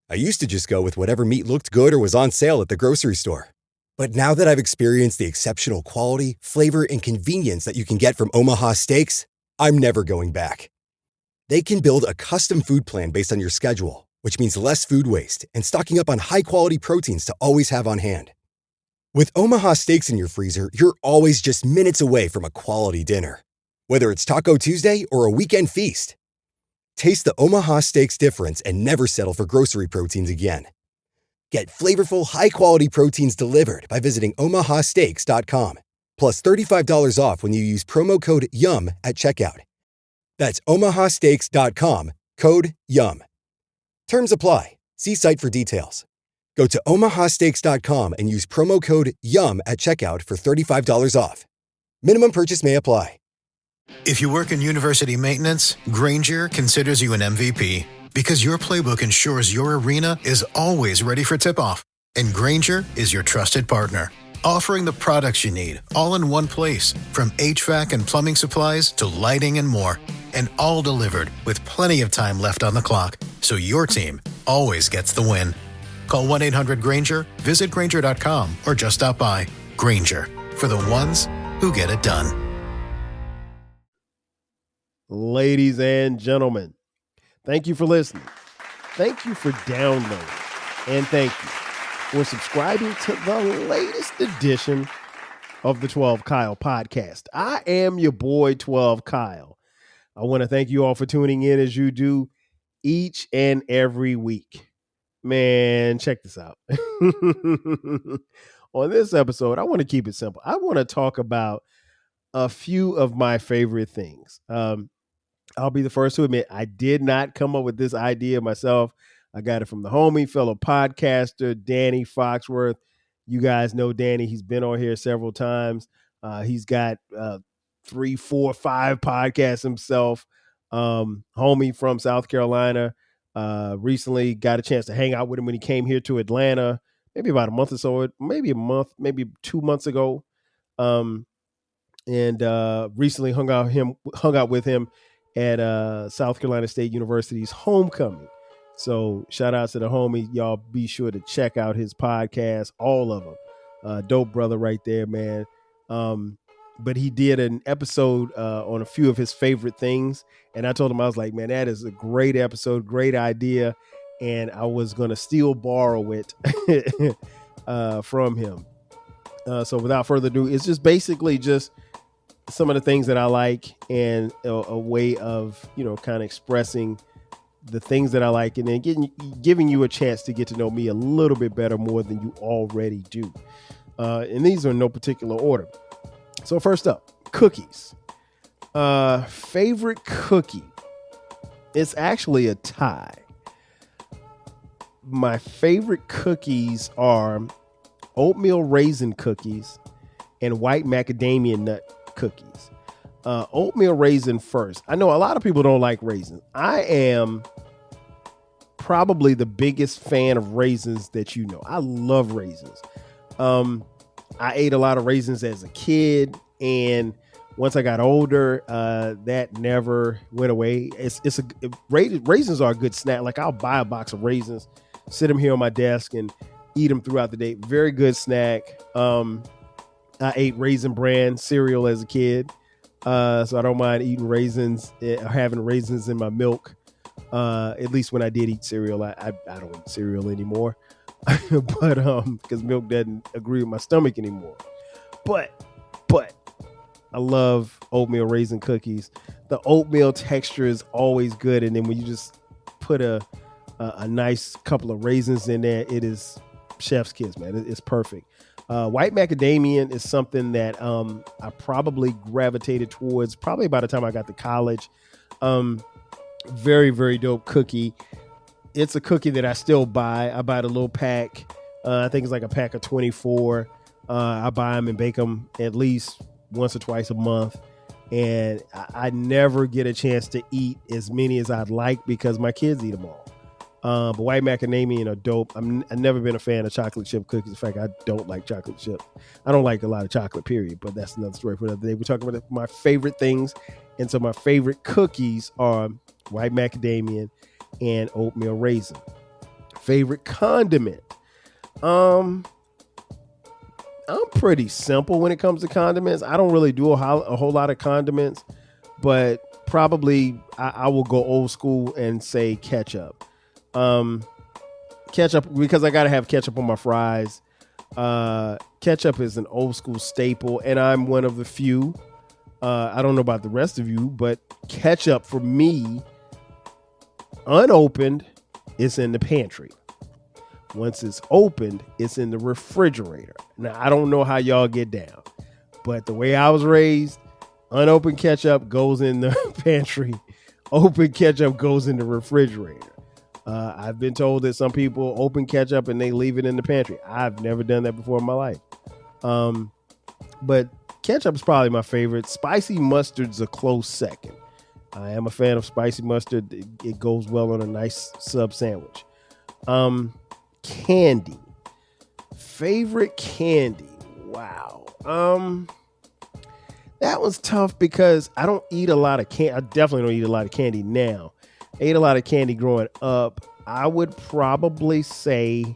I used to just go with whatever meat looked good or was on sale at the grocery store. But now that I've experienced the exceptional quality, flavor, and convenience that you can get from Omaha Steaks, I'm never going back. They can build a custom food plan based on your schedule, which means less food waste and stocking up on high-quality proteins to always have on hand. With Omaha Steaks in your freezer, you're always just minutes away from a quality dinner. Whether it's Taco Tuesday or a weekend feast. Taste the Omaha Steaks difference and never settle for grocery proteins again. Get flavorful, high-quality proteins delivered by visiting omahasteaks.com. Plus $35 off when you use promo code YUM at checkout. That's omahasteaks.com, code YUM. Terms apply. See site for details. Go to omahasteaks.com and use promo code YUM at checkout for $35 off. Minimum purchase may apply. If you work in university maintenance, Grainger considers you an MVP because your playbook ensures your arena is always ready for tip-off. And Grainger is your trusted partner, offering the products you need all in one place, from HVAC and plumbing supplies to lighting and more, and all delivered with plenty of time left on the clock, so your team always gets the win. Call 1-800-GRAINGER, visit Grainger.com, or just stop by. Grainger, for the ones who get it done. Ladies and gentlemen, thank you for listening. Thank you for downloading. And thank you for subscribing to the latest edition of the 12 Kyle podcast. I am your boy, 12 Kyle. I want to thank you all for tuning in as you do each and every week. Man, check this out. On this episode, I want to keep it simple. I want to talk about a few of my favorite things. I'll be the first to admit I did not come up with this idea myself. I got it from the homie, fellow podcaster, Danny Foxworth. You guys know Danny. He's been on here several times. He's got 3, 4, 5 podcasts himself. Homie from South Carolina. Recently got a chance to hang out with him when he came here to Atlanta, maybe about a month or so, maybe 2 months ago. And recently hung out with him at South Carolina State University's homecoming. So shout out to the homie. Y'all be sure to check out his podcast, all of them. Dope brother right there, man. But he did an episode on a few of his favorite things. And I told him, I was like, man, that is a great episode, great idea. And I was going to still borrow it from him. So without further ado, it's just basically just some of the things that I like and a way of, kind of expressing the things that I like and then giving you a chance to get to know me a little bit better more than you already do. And these are in no particular order. So first up, cookies. Favorite cookie. It's actually a tie. My favorite cookies are oatmeal raisin cookies and white macadamia nut cookies. Oatmeal raisin first. I know a lot of people don't like raisins. I am probably the biggest fan of raisins that you know. I love raisins. I ate a lot of raisins as a kid, and once I got older, that never went away. Raisins are a good snack. Like, I'll buy a box of raisins, sit them here on my desk, and eat them throughout the day. Very good snack. I ate Raisin Bran cereal as a kid, so I don't mind eating raisins, having raisins in my milk. At least when I did eat cereal, I don't eat cereal anymore, but because milk doesn't agree with my stomach anymore. But I love oatmeal raisin cookies. The oatmeal texture is always good, and then when you just put a nice couple of raisins in there, it is chef's kiss, man. It's perfect. White macadamia is something that I probably gravitated towards probably by the time I got to college. Very, very dope cookie. It's a cookie that I still buy. I buy the little pack. I think it's like a pack of 24. I buy them and bake them at least once or twice a month. And I never get a chance to eat as many as I'd like because my kids eat them all. But white macadamia are dope. I've never been a fan of chocolate chip cookies. In fact, I don't like chocolate chip. I don't like a lot of chocolate, period. But that's another story for another day. We're talking about my favorite things. And so my favorite cookies are white macadamia and oatmeal raisin. Favorite condiment. Um, I'm pretty simple when it comes to condiments. I don't really do a whole lot of condiments, but probably I will go old school and say ketchup. Um, Ketchup because I gotta have ketchup on my fries. Ketchup is an old school staple, and I'm one of the few. I don't know about the rest of you, but ketchup for me, unopened, is in the pantry. Once it's opened, it's in the refrigerator. Now, I don't know how y'all get down, but the way I was raised, unopened ketchup goes in the pantry, open ketchup goes in the refrigerator. I've been told that some people open ketchup and they leave it in the pantry. I've never done that before in my life. But ketchup is probably my favorite. Spicy mustard's a close second. I am a fan of spicy mustard. It goes well on a nice sub sandwich. Candy. Favorite candy. Wow. That was tough because I don't eat a lot of candy. I definitely don't eat a lot of candy now. I ate a lot of candy growing up. I would probably say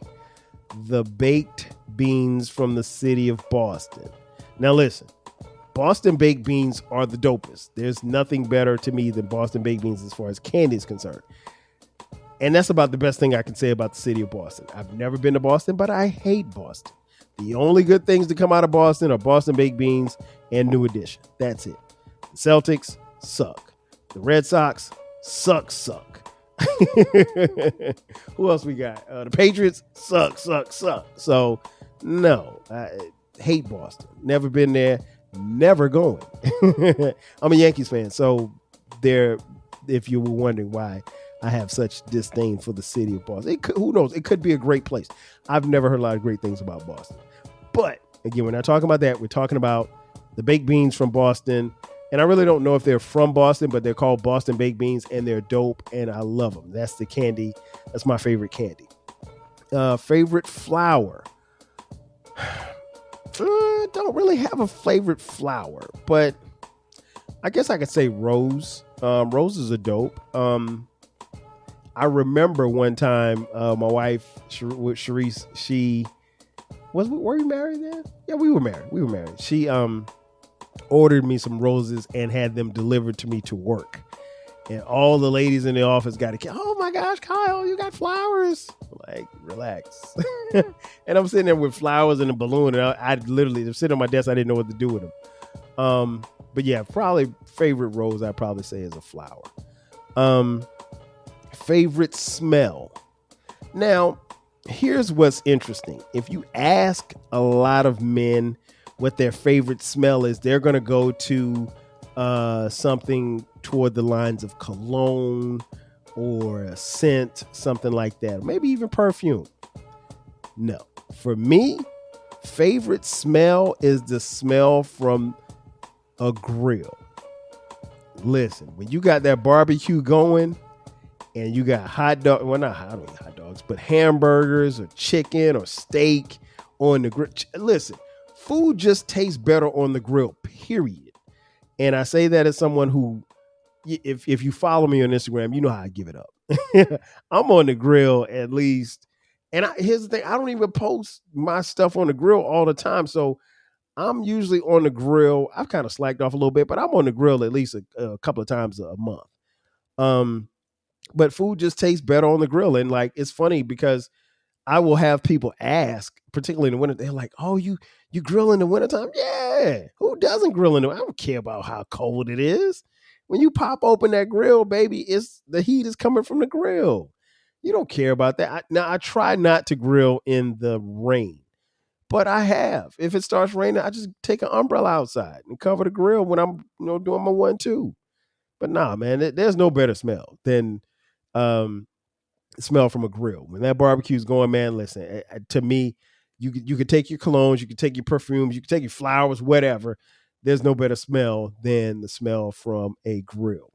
the baked beans from the city of Boston. Now listen, Boston baked beans are the dopest. There's nothing better to me than Boston baked beans as far as candy is concerned. And that's about the best thing I can say about the city of Boston. I've never been to Boston, but I hate Boston. The only good things to come out of Boston are Boston baked beans and New Edition. That's it. The Celtics suck. The Red Sox suck. Who else we got? The Patriots suck. So, no, I hate Boston. Never been there. Never going. I'm a Yankees fan. So, there, if you were wondering why I have such disdain for the city of Boston. Who knows? It could be a great place. I've never heard a lot of great things about Boston. But, again, we're not talking about that. We're talking about the baked beans from Boston. And I really don't know if they're from Boston, but they're called Boston baked beans, and they're dope, and I love them. That's the candy. That's my favorite candy. Favorite flower. Don't really have a favorite flower, but I guess I could say rose. Roses are dope. I remember one time my wife, with Sharice, were we married then? Yeah, we were married. She ordered me some roses and had them delivered to me to work. And all the ladies in the office got a oh my gosh, Kyle, you got flowers. Like, relax. And I'm sitting there with flowers and a balloon, and I literally, they're sitting on my desk. I didn't know what to do with them. But yeah, probably favorite rose I'd probably say is a flower. Favorite smell. Now, here's what's interesting. If you ask a lot of men what their favorite smell is, they're going to go to something toward the lines of cologne or a scent, something like that. Maybe even perfume. No. For me, favorite smell is the smell from a grill. Listen, when you got that barbecue going and you got hot dog, well, not hot, hot dogs, but hamburgers or chicken or steak on the grill. Listen, food just tastes better on the grill, period. And I say that as someone who, if you follow me on Instagram, you know how I give it up. I'm on the grill at least. And here's the thing, I don't even post my stuff on the grill all the time. So I'm usually on the grill. I've kind of slacked off a little bit, but I'm on the grill at least a couple of times a month. But food just tastes better on the grill. And like, it's funny because I will have people ask, particularly in the winter, they're like, oh, you grill in the wintertime? Yeah. Who doesn't grill in the winter? I don't care about how cold it is. When you pop open that grill, baby, it's the heat is coming from the grill. You don't care about that. I try not to grill in the rain, but I have. If it starts raining, I just take an umbrella outside and cover the grill when I'm doing my 1-2. But nah, man, there's no better smell than smell from a grill. When that barbecue's going, man, listen, to me, you could take your colognes, you could take your perfumes, you could take your flowers, whatever. There's no better smell than the smell from a grill.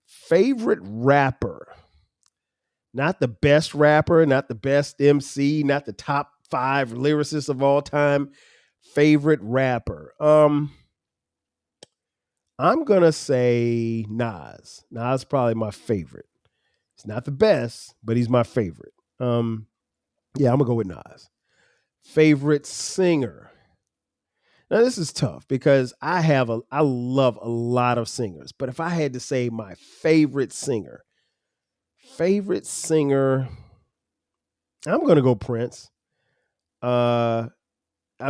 Favorite rapper. Not the best rapper, not the best MC, not the top 5 lyricists of all time. Favorite rapper. I'm gonna say Nas. Nas is probably my favorite. He's not the best, but he's my favorite. Yeah, I'm gonna go with Nas. Favorite singer. Now this is tough because I love a lot of singers, but if I had to say my favorite singer, I'm gonna go Prince. I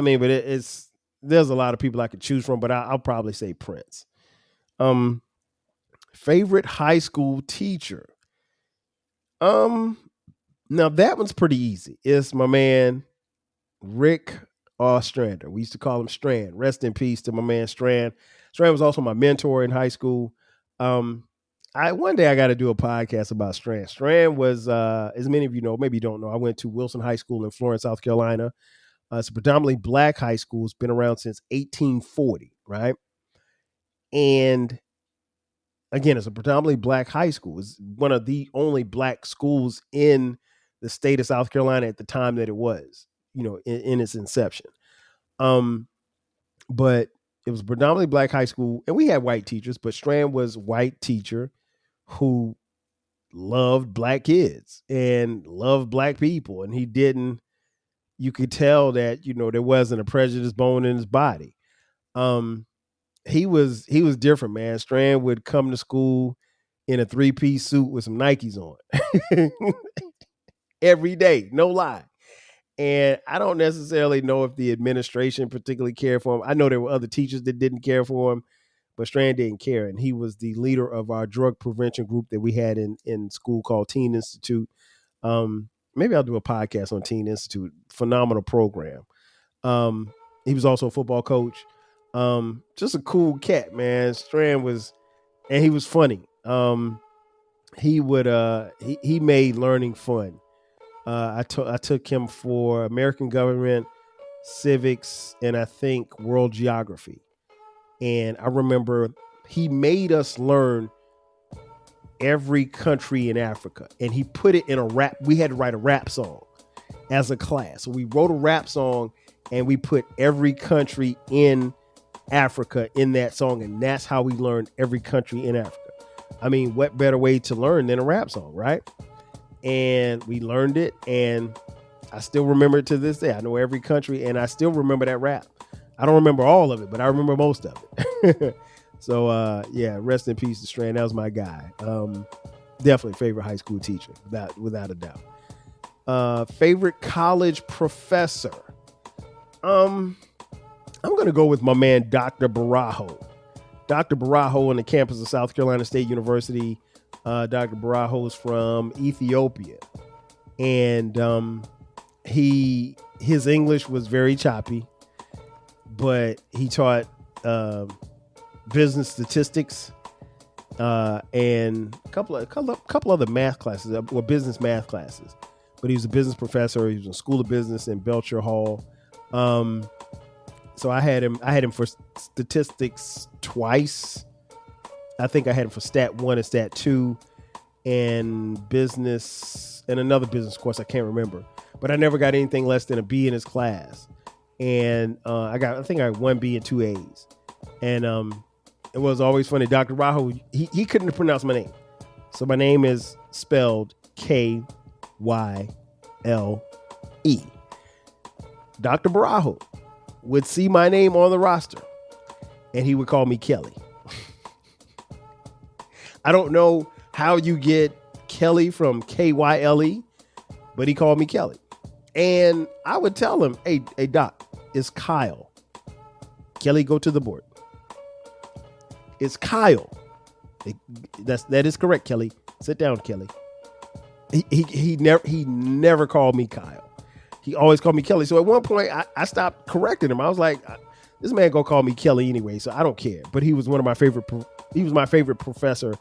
mean, but it's there's a lot of people I could choose from, but I'll probably say Prince. Um, Favorite high school teacher. Um, Now that one's pretty easy. It's my man Rick Ostrander. We used to call him Strand. Rest in peace to my man Strand. Strand was also my mentor in high school. Um, I one day I got to do a podcast about Strand. Strand was, as many of you know, maybe you don't know, I went to Wilson High School in Florence, South Carolina. It's a predominantly black high school. It's been around since 1840, right? And again, it's a predominantly black high school. It's one of the only black schools in the state of South Carolina at the time that it was, in its inception. But it was predominantly black high school, and we had white teachers, but Strand was a white teacher who loved black kids and loved black people. And you could tell that, there wasn't a prejudice bone in his body. He was different, man. Strand would come to school in a 3-piece suit with some Nikes on every day, no lie. And I don't necessarily know if the administration particularly cared for him. I know there were other teachers that didn't care for him, but Strand didn't care. And he was the leader of our drug prevention group that we had in school called Teen Institute. Maybe I'll do a podcast on Teen Institute. Phenomenal program. He was also a football coach. Just a cool cat, man. Strand was, and he was funny. He made learning fun. I took him for American government, civics, and I think world geography. And I remember he made us learn every country in Africa, and he put it in a rap. We had to write a rap song as a class. So we wrote a rap song and we put every country in Africa in that song. And that's how we learned every country in Africa. I mean, what better way to learn than a rap song, right? And we learned it, and I still remember it to this day. I know every country, and I still remember that rap. I don't remember all of it, but I remember most of it. So, yeah, rest in peace to Strand. That was my guy. Definitely favorite high school teacher, without a doubt. Favorite college professor. I'm going to go with my man, Dr. Barajo. Dr. Barajo on the campus of South Carolina State University. Dr. Barajo is from Ethiopia, and his English was very choppy, but he taught business statistics and a couple other math classes, or business math classes. But he was a business professor. He was in School of Business in Belcher Hall. So I had him for statistics twice. I think I had him for Stat 1 and Stat 2 and business and another business course. I can't remember, but I never got anything less than a B in his class. And I think I had 1 B and 2 A's. And it was always funny. Dr. Raho, he couldn't pronounce my name. So my name is spelled Kyle. Dr. Barajo would see my name on the roster and he would call me Kelly. I don't know how you get Kelly from Kyle, but he called me Kelly. And I would tell him, hey, Doc, it's Kyle. Kelly, go to the board. It's Kyle. That is correct, Kelly. Sit down, Kelly. He never called me Kyle. He always called me Kelly. So at one point, I stopped correcting him. I was like, this man gonna call me Kelly anyway, so I don't care. But he was my favorite professor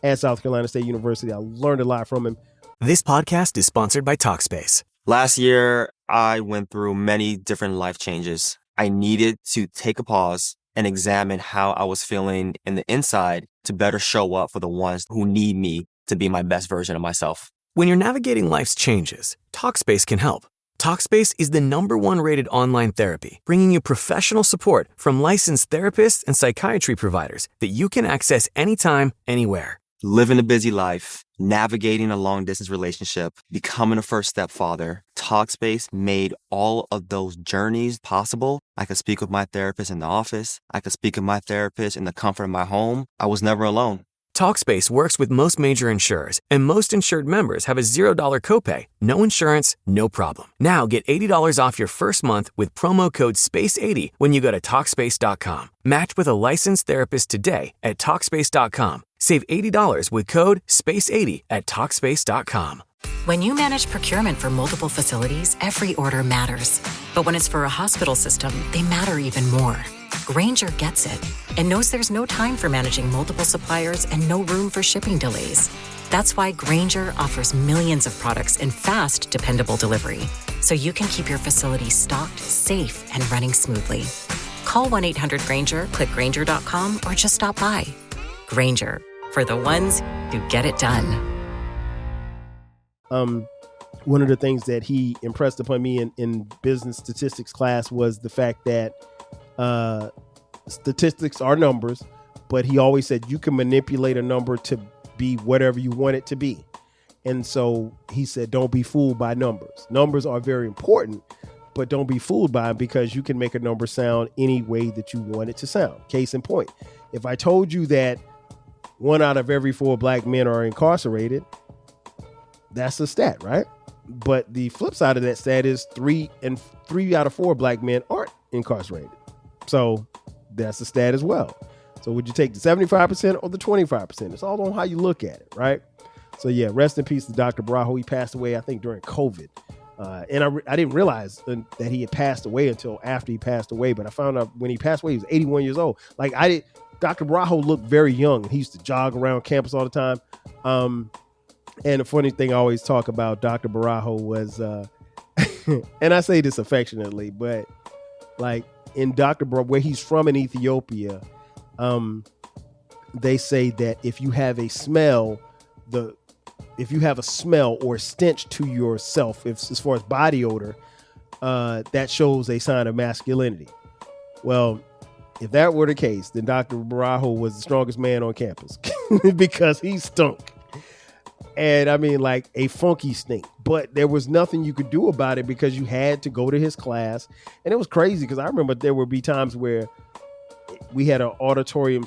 at South Carolina State University. I learned a lot from him. This podcast is sponsored by Talkspace. Last year, I went through many different life changes. I needed to take a pause and examine how I was feeling in the inside to better show up for the ones who need me to be my best version of myself. When you're navigating life's changes, Talkspace can help. Talkspace is the #1 rated online therapy, bringing you professional support from licensed therapists and psychiatry providers that you can access anytime, anywhere. living a busy life, navigating a long distance relationship, becoming a first stepfather, Talkspace made all of those journeys possible. I could speak with my therapist in the office. I could speak with my therapist in the comfort of my home. I was never alone. Talkspace works with most major insurers, and most insured members have a $0 copay. No insurance, no problem. Now get $80 off your first month with promo code SPACE80 when you go to Talkspace.com. Match with a licensed therapist today at Talkspace.com. Save $80 with code SPACE80 at Talkspace.com. When you manage procurement for multiple facilities, every order matters. But when it's for a hospital system, they matter even more. Grainger gets it and knows there's no time for managing multiple suppliers and no room for shipping delays. That's why Grainger offers millions of products in fast, dependable delivery, so you can keep your facility stocked, safe, and running smoothly. Call 1-800-GRAINGER, click Grainger.com, or just stop by. Grainger, for the ones who get it done. One of the things that he impressed upon me in business statistics class was the fact that statistics are numbers, but he always said you can manipulate a number to be whatever you want it to be. And so he said, don't be fooled by numbers. Numbers are very important, but don't be fooled by them, because you can make a number sound any way that you want it to sound. Case in point, if I told you that 1 out of every 4 black men are incarcerated, that's a stat, right? But the flip side of that stat is 3 out of 4 black men aren't incarcerated. So that's a stat as well. So would you take the 75% or the 25%? It's all on how you look at it, right? So yeah, rest in peace to Dr. Barajo. He passed away, I think, during COVID. And I didn't realize that he had passed away until after he passed away. But I found out when he passed away, he was 81 years old. Dr. Barajo looked very young. He used to jog around campus all the time. And the funny thing I always talk about Dr. Barajo was, and I say this affectionately, but like in Dr. Barajo, where he's from in Ethiopia, they say that if you have a smell or stench to yourself, as far as body odor, that shows a sign of masculinity. Well, if that were the case, then Dr. Barajo was the strongest man on campus because he stunk. And I mean, like a funky stink, but there was nothing you could do about it because you had to go to his class. And it was crazy because I remember there would be times where we had an auditorium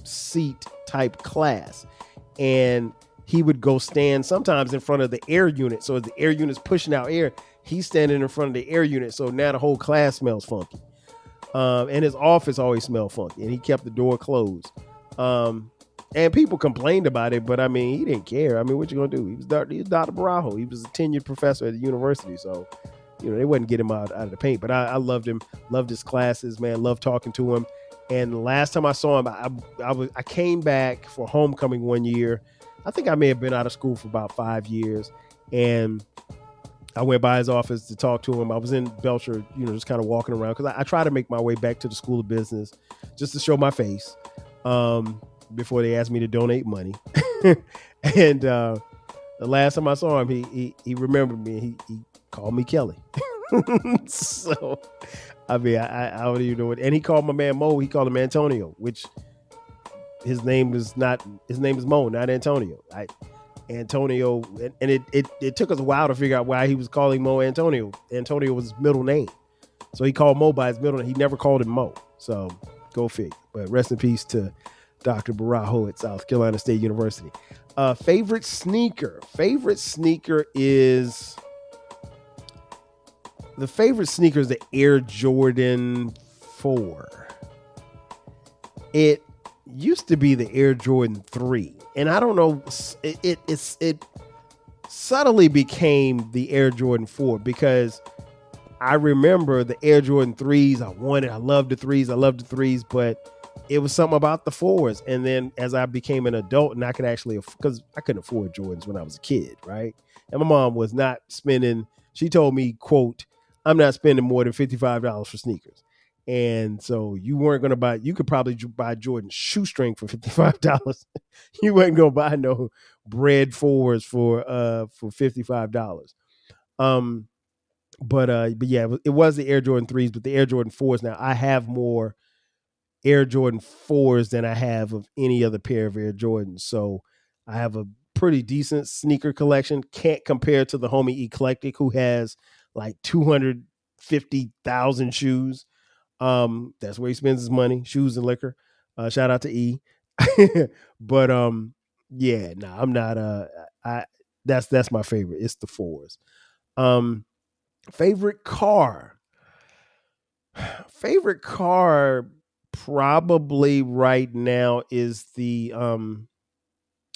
seat type class, and he would go stand sometimes in front of the air unit. So as the air unit's pushing out air, he's standing in front of the air unit. So now the whole class smells funky. And his office always smelled funky, and he kept the door closed. And people complained about it, but I mean, he didn't care. I mean, what you gonna do? He was Dr. Barajo. He was a tenured professor at the university, so they wouldn't get him out of the paint. But I loved him, loved his classes, man. Loved talking to him. And the last time I saw him, I came back for homecoming one year. I think I may have been out of school for about 5 years, and I went by his office to talk to him. I was in Belcher, just kind of walking around because I try to make my way back to the School of Business just to show my face. Before they asked me to donate money. And the last time I saw him, he remembered me. He called me Kelly. So, I mean, I don't even know what. And he called my man Mo. He called him Antonio, which his name is Mo, not Antonio. Antonio, and it took us a while to figure out why he was calling Mo Antonio. Antonio was his middle name. So he called Mo by his middle name. He never called him Mo. So go figure. But rest in peace to Dr. Barajo at South Carolina State University. Favorite sneaker is the Air Jordan 4. It used to be the Air Jordan 3, and I don't know, it subtly became the Air Jordan 4 because I remember the Air Jordan 3s. I loved the 3s, but it was something about the 4s. And then as I became an adult and I could actually, because I couldn't afford Jordans when I was a kid, right? And my mom was not spending, she told me, quote, I'm not spending more than $55 for sneakers. And so you weren't going to buy, you could probably buy Jordan shoestring for $55. You weren't going to buy no bread 4s for $55. But yeah, it was the Air Jordan 3s, but the Air Jordan 4s now, I have more Air Jordan 4s than I have of any other pair of Air Jordans. So I have a pretty decent sneaker collection. Can't compare to the homie Eclectic, who has like 250,000 shoes. That's where he spends his money, shoes and liquor. Shout out to E. But yeah, no, I'm not that's my favorite. It's the 4s. Favorite car. Favorite car probably right now is the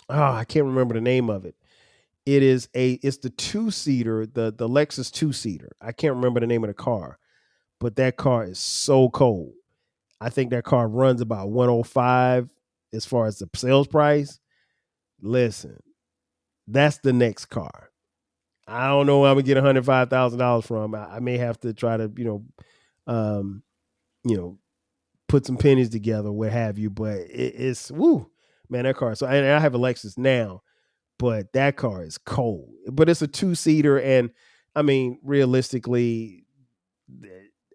I can't remember the name of it. It's the 2-seater, the Lexus 2-seater. I can't remember the name of the car, but that car is so cold. I think that car runs about 105 as far as the sales price. Listen, that's the next car. I don't know where I'm gonna get $105,000 from. I may have to try to, um, put some pennies together, what have you. But it's woo, man, that car. So I have a Lexus now, but that car is cold. But it's a 2-seater, and I mean, realistically,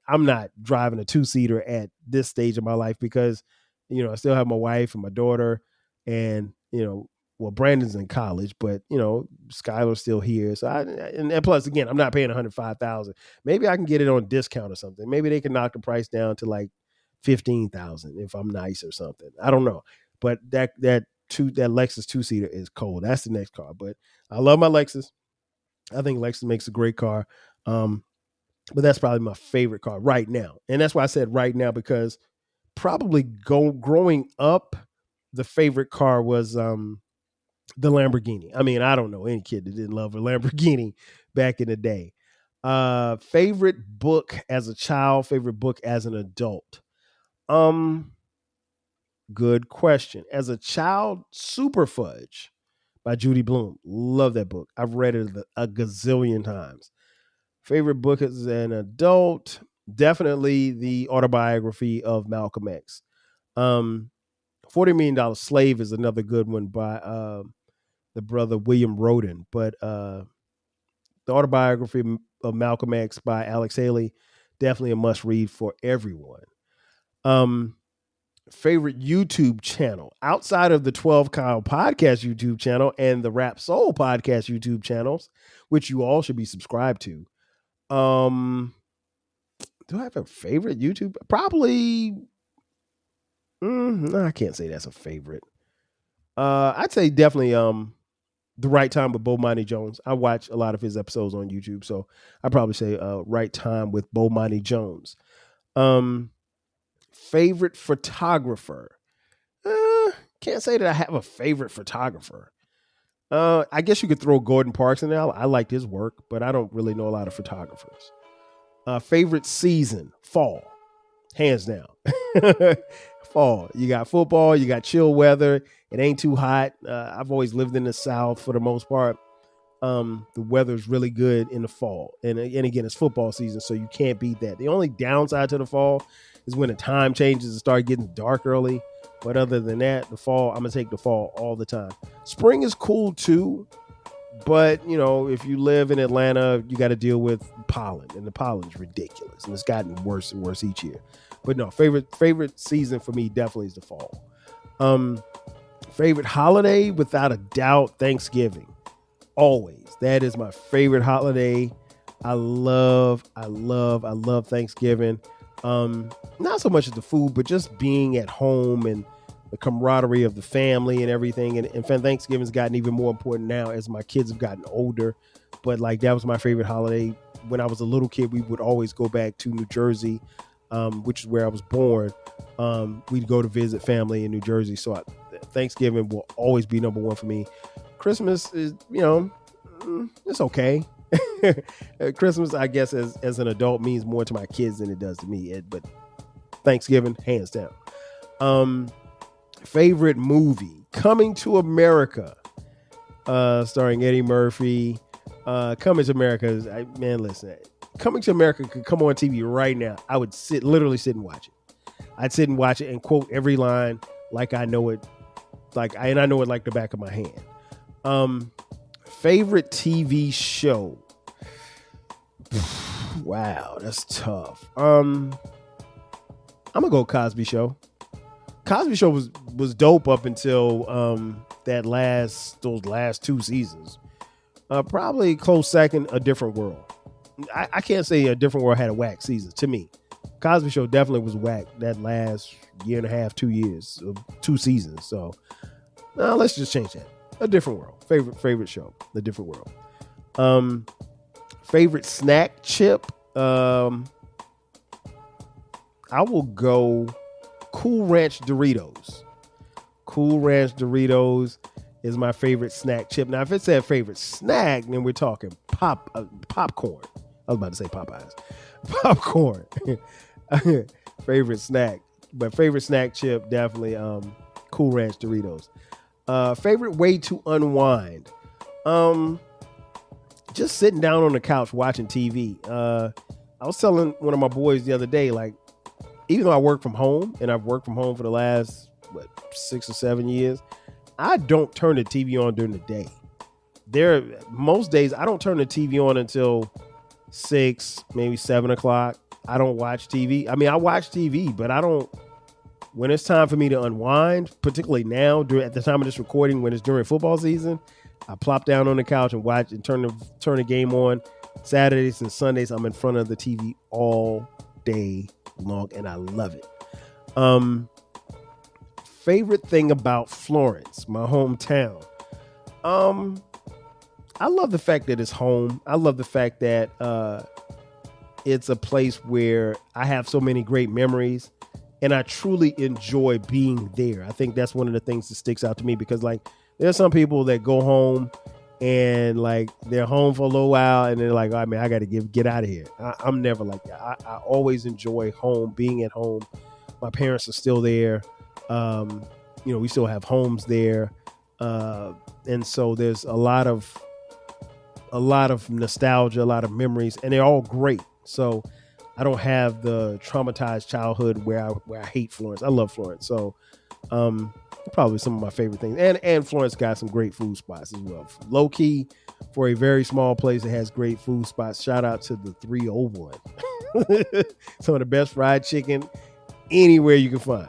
I'm not driving a 2-seater at this stage of my life because, I still have my wife and my daughter, and well, Brandon's in college, but Skylar's still here. So and plus, again, I'm not paying $105,000. Maybe I can get it on discount or something. Maybe they can knock the price down to like $15,000 if I'm nice or something. I don't know, but that Lexus 2-seater is cold. That's the next car. But I love my Lexus. I think Lexus makes a great car. But that's probably my favorite car right now. And that's why I said right now, because probably growing up, the favorite car was the Lamborghini. I mean, I don't know any kid that didn't love a Lamborghini back in the day. Favorite book as a child, favorite book as an adult. Good question. As a child, Super Fudge by Judy Blume. Love that book. I've read it a gazillion times. Favorite book as an adult, definitely the autobiography of Malcolm X. $40 Million Slave is another good one by the brother William Roden. But the autobiography of Malcolm X by Alex Haley, definitely a must read for everyone. Favorite YouTube channel outside of the 12 Kyle podcast YouTube channel and the Rap Soul podcast YouTube channels, which you all should be subscribed to. Do I have a favorite YouTube? Probably. No, I can't say that's a favorite. I'd say definitely The Right Time with Bo Monty Jones. I watch a lot of his episodes on YouTube, so I'd probably say Right Time with Bo Monty Jones. Favorite photographer. Can't say that I have a favorite photographer. I guess you could throw Gordon Parks in there. I liked his work, but I don't really know a lot of photographers. Favorite season, fall, hands down. Fall. You got football, you got chill weather. It ain't too hot. I've always lived in the South for the most part. The weather's really good in the fall. And again, it's football season, so you can't beat that. The only downside to the fall is when the time changes and start getting dark early. But other than that, the fall, I'm going to take the fall all the time. Spring is cool too. But, if you live in Atlanta, you got to deal with pollen, and the pollen is ridiculous, and it's gotten worse and worse each year. But no, favorite season for me definitely is the fall. Favorite holiday, without a doubt, Thanksgiving. Always. That is my favorite holiday. I love Thanksgiving. Not so much as the food, but just being at home and the camaraderie of the family and everything. And Thanksgiving's gotten even more important now as my kids have gotten older. But like, that was my favorite holiday. When I was a little kid, we would always go back to New Jersey, which is where I was born. We'd go to visit family in New Jersey. So Thanksgiving will always be number one for me. Christmas is, it's okay. Christmas, I guess, as an adult means more to my kids than it does to me. But Thanksgiving, hands down. Favorite movie, Coming to America, starring Eddie Murphy. Coming to America is, listen, Coming to America could come on TV right now. I would literally sit and watch it. I'd sit and watch it and quote every line like I know it, and I know it like the back of my hand. Favorite TV show. Wow, that's tough. I'm gonna go Cosby Show. Cosby Show was dope up until those last 2 seasons. Probably close second, A Different World. I can't say A Different World had a whack season to me. Cosby Show definitely was whack that last year and a half, 2 years, 2 seasons. So let's just change that. A Different World. Favorite show, A Different World. Favorite snack chip. I will go Cool Ranch Doritos. Cool Ranch Doritos is my favorite snack chip. Now, if it said favorite snack, then we're talking popcorn. I was about to say Popeyes. Popcorn. Favorite snack. But favorite snack chip, definitely Cool Ranch Doritos. Favorite way to unwind. Just sitting down on the couch watching TV. I was telling one of my boys the other day, like, even though I work from home, and I've worked from home for the last 6 or 7 years, I don't turn the TV on during the day. Most days I don't turn the TV on until 6, maybe 7 o'clock. I don't watch TV. I mean, I watch TV, but I don't. When it's time for me to unwind, particularly now, at the time of this recording, when it's during football season, I plop down on the couch and watch and turn the game on. Saturdays and Sundays, I'm in front of the TV all day long, and I love it. Favorite thing about Florence, my hometown. I love the fact that it's home. I love the fact that it's a place where I have so many great memories, and I truly enjoy being there. I think that's one of the things that sticks out to me, because like there's some people that go home and like they're home for a little while and they're like, oh, man, I got to get out of here. I'm never like that. I always enjoy home, being at home. My parents are still there. We still have homes there. And so there's a lot of nostalgia, a lot of memories, and they're all great. So I don't have the traumatized childhood where I hate Florence. I love Florence. So probably some of my favorite things. And Florence got some great food spots as well. Low key, for a very small place that has great food spots, shout out to the 301. Some of the best fried chicken anywhere you can find.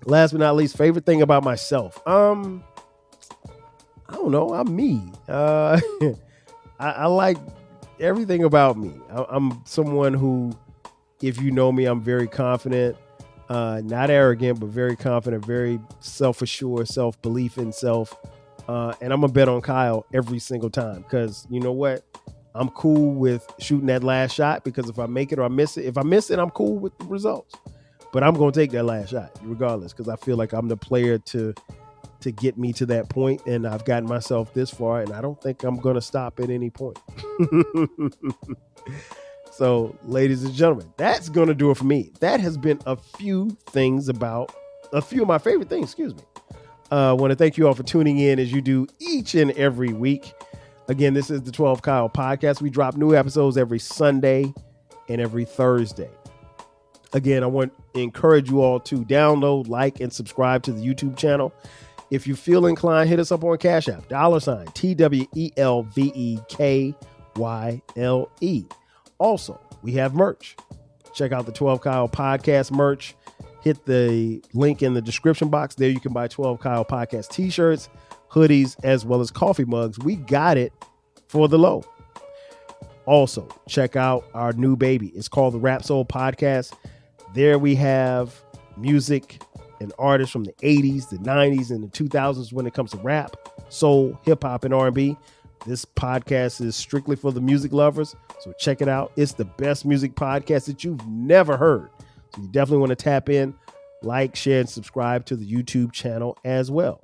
Last but not least, favorite thing about myself. I don't know. I'm me. I like everything about me. I'm someone who, if you know me, I'm very confident, not arrogant, but very confident, very self-assured, self-belief in self. And I'm going to bet on Kyle every single time, because you know what? I'm cool with shooting that last shot, because if I make it or I miss it, if I miss it, I'm cool with the results. But I'm going to take that last shot regardless, because I feel like I'm the player to get me to that point, and I've gotten myself this far, and I don't think I'm going to stop at any point. So, ladies and gentlemen, that's going to do it for me. That has been a few of my favorite things, I want to thank you all for tuning in as you do each and every week. Again, this is the 12 Kyle Podcast. We drop new episodes every Sunday and every Thursday. Again, I want to encourage you all to download, like, and subscribe to the YouTube channel. If you feel inclined, hit us up on Cash App, $TWELVEKYLE. Also, we have merch. Check out the 12 Kyle Podcast merch. Hit the link in the description box. There you can buy 12 Kyle Podcast t-shirts, hoodies, as well as coffee mugs. We got it for the low. Also, check out our new baby. It's called the Rap Soul Podcast. There we have music and artists from the 80s, the 90s, and the 2000s when it comes to rap, soul, hip-hop, and R&B. This podcast is strictly for the music lovers, so check it out. It's the best music podcast that you've never heard. So you definitely want to tap in, like, share, and subscribe to the YouTube channel as well.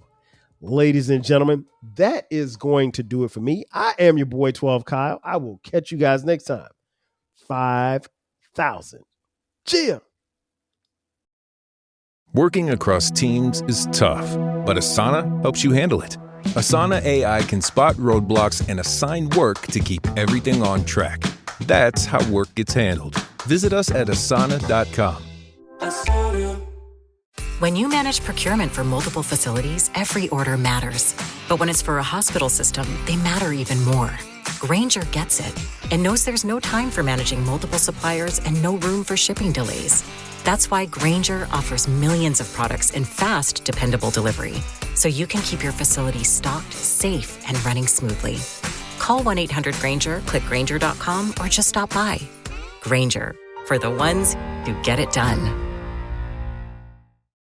Ladies and gentlemen, that is going to do it for me. I am your boy 12 Kyle. I will catch you guys next time. 5,000. Cheer. Working across teams is tough, but Asana helps you handle it. Asana AI can spot roadblocks and assign work to keep everything on track. That's how work gets handled. Visit us at asana.com. When you manage procurement for multiple facilities, every order matters. But when it's for a hospital system, they matter even more. Grainger gets it and knows there's no time for managing multiple suppliers and no room for shipping delays. That's why Grainger offers millions of products in fast, dependable delivery, so you can keep your facility stocked, safe, and running smoothly. Call 1-800-GRAINGER, click Grainger.com, or just stop by. Grainger, for the ones who get it done.